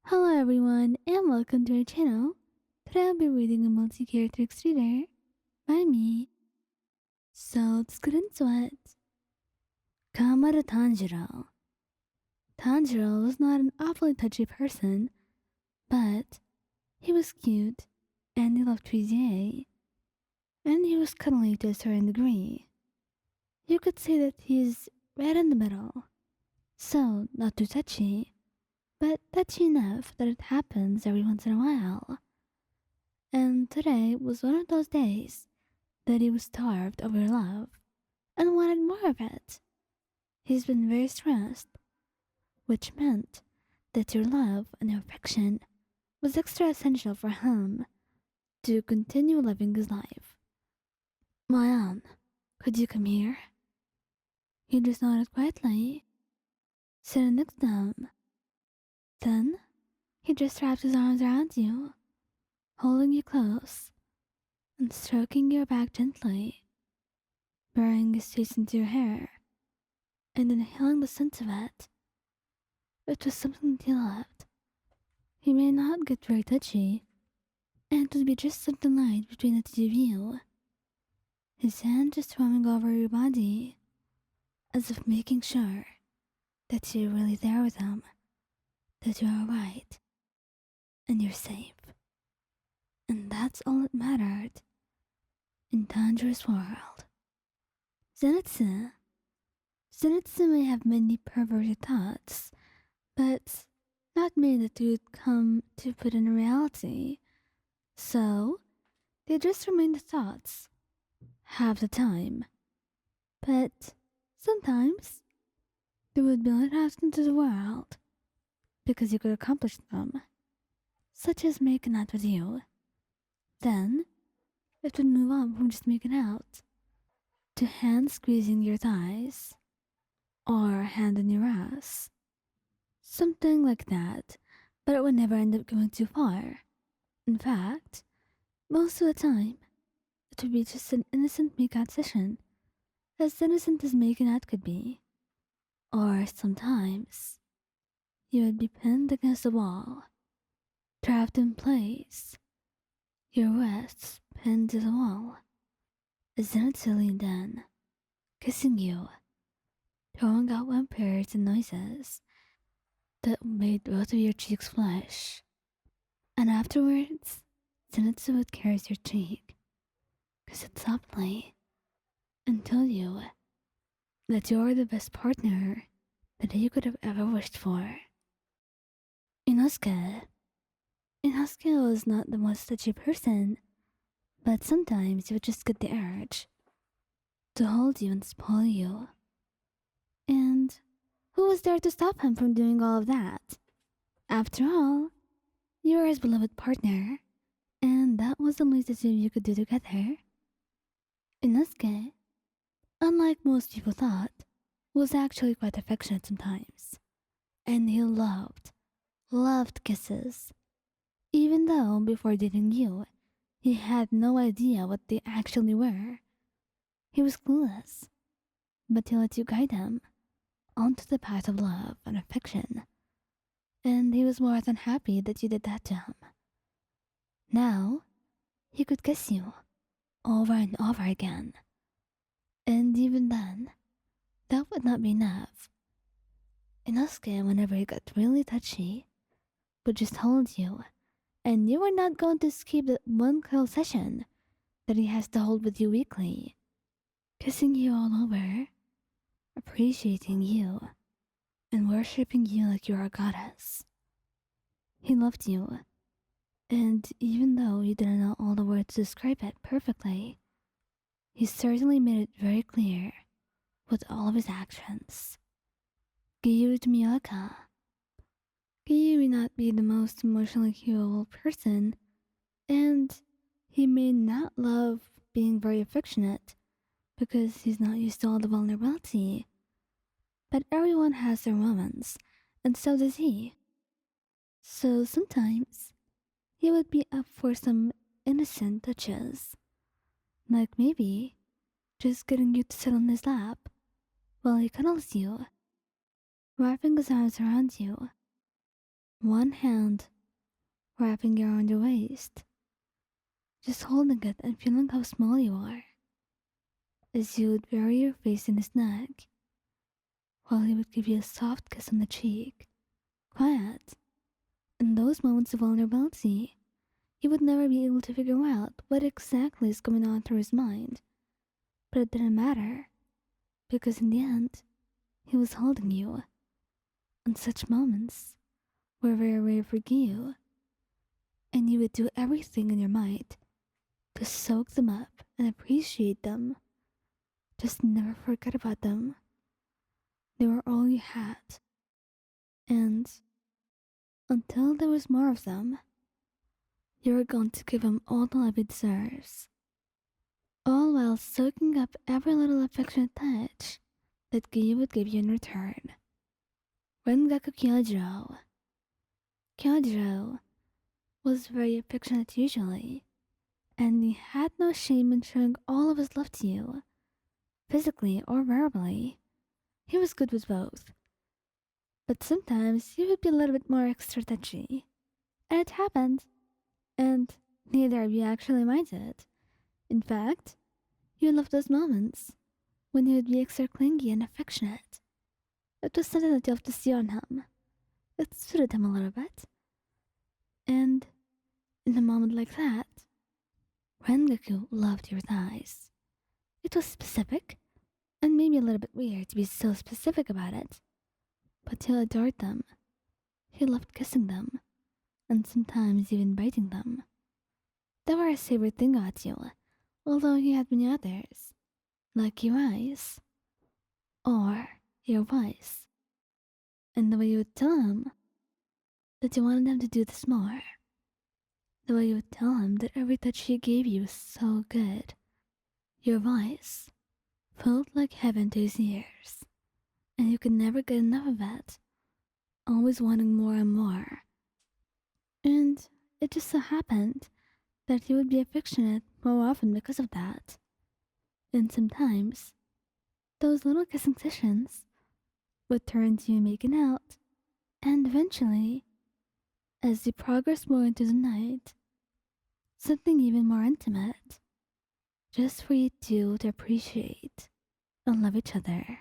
Hello everyone and welcome to our channel. Today I'll be reading a multi-character reader by me. So let's get into it. Kamado Tanjiro. Tanjiro was not an awfully touchy person, but he was cute and he loved Trizier, and he was cuddly to a certain degree. You could say that he's right in the middle. So not too touchy, but touchy enough that it happens every once in a while. And today was one of those days that he was starved of your love and wanted more of it. He's been very stressed, which meant that your love and your affection was extra essential for him to continue living his life. Mayan, could you come here? He just nodded quietly, sitting next to him. Then he just wrapped his arms around you, holding you close and stroking your back gently, burying his face into your hair, and inhaling the scent of it. It was something that he loved. He may not get very touchy, and it would be just something light between the two of you. His hand just roaming over your body, as if making sure that you're really there with him, that you're alright, and you're safe. And that's all that mattered in Tanjiro's world. Zenitsu. Zenitsu may have many perverted thoughts, but not many that you would come to put in reality. So, they just remain the thoughts, half the time. But sometimes, they would be let out into the world, because you could accomplish them, such as making out with you. Then, it would move on from just making out, to hand squeezing your thighs, or hand in your ass. Something like that, but it would never end up going too far. In fact, most of the time, it would be just an innocent make-out session, as innocent as making out could be. Or sometimes, you would be pinned against the wall, trapped in place, your wrists pinned to the wall, as Zenitsu leaned in, kissing you, throwing out whimpers and noises that made both of your cheeks flush. And afterwards, Zenitsu would caress your cheek, kiss it softly, and tell you that you're the best partner that he could have ever wished for. Inosuke. Inosuke was not the most touchy person, but sometimes he would just get the urge to hold you and spoil you. And who was there to stop him from doing all of that? After all, you were his beloved partner, and that was the least the two of you could do together. Inosuke, unlike most people thought, was actually quite affectionate sometimes. And he loved kisses. Even though before dating you, he had no idea what they actually were. He was clueless, but he let you guide him onto the path of love and affection. And he was more than happy that you did that to him. Now, he could kiss you over and over again. And even then, that would not be enough. Inosuke, whenever he got really touchy, would just hold you, and you were not going to skip that one cuddle session that he has to hold with you weekly, kissing you all over, appreciating you, and worshipping you like you're a goddess. He loved you, and even though you didn't know all the words to describe it perfectly, he certainly made it very clear with all of his actions. Giyuu Tomioka. Giyu may not be the most emotionally capable person, and he may not love being very affectionate because he's not used to all the vulnerability. But everyone has their moments, and so does he. So sometimes he would be up for some innocent touches, like maybe just getting you to sit on his lap while he cuddles you, wrapping his arms around you, one hand wrapping you around your waist, just holding it and feeling how small you are, as you would bury your face in his neck, while he would give you a soft kiss on the cheek. Quiet. In those moments of vulnerability, he would never be able to figure out what exactly is going on through his mind. But it didn't matter, because in the end, he was holding you. And such moments were very rare for Giyu, and you would do everything in your might to soak them up and appreciate them. Just never forget about them. They were all you had. And until there was more of them, you were going to give him all the love he deserves. All while soaking up every little affectionate touch that Giyu would give you in return. Rengoku Kyojuro. Kyojuro was very affectionate usually, and he had no shame in showing all of his love to you, physically or verbally. He was good with both. But sometimes he would be a little bit more extra touchy. And it happened. And neither of you actually minded. In fact, you loved those moments when he would be extra clingy and affectionate. It was something that you loved to see on him. It suited him a little bit. And in a moment like that, Rengoku loved your thighs. It was specific, and maybe a little bit weird to be so specific about it. But he adored them. He loved kissing them, and sometimes even biting them. They were his favorite thing about you, although he had many others, like your eyes, or your voice, and the way you would tell him that you wanted him to do this more. The way you would tell him that every touch he gave you was so good. Your voice felt like heaven to his ears, and you could never get enough of it, always wanting more and more. And it just so happened that he would be affectionate more often because of that. And sometimes, those little kissing sessions would turn to you making out, and eventually, as you progress more into the night, something even more intimate, just for you two to appreciate and love each other.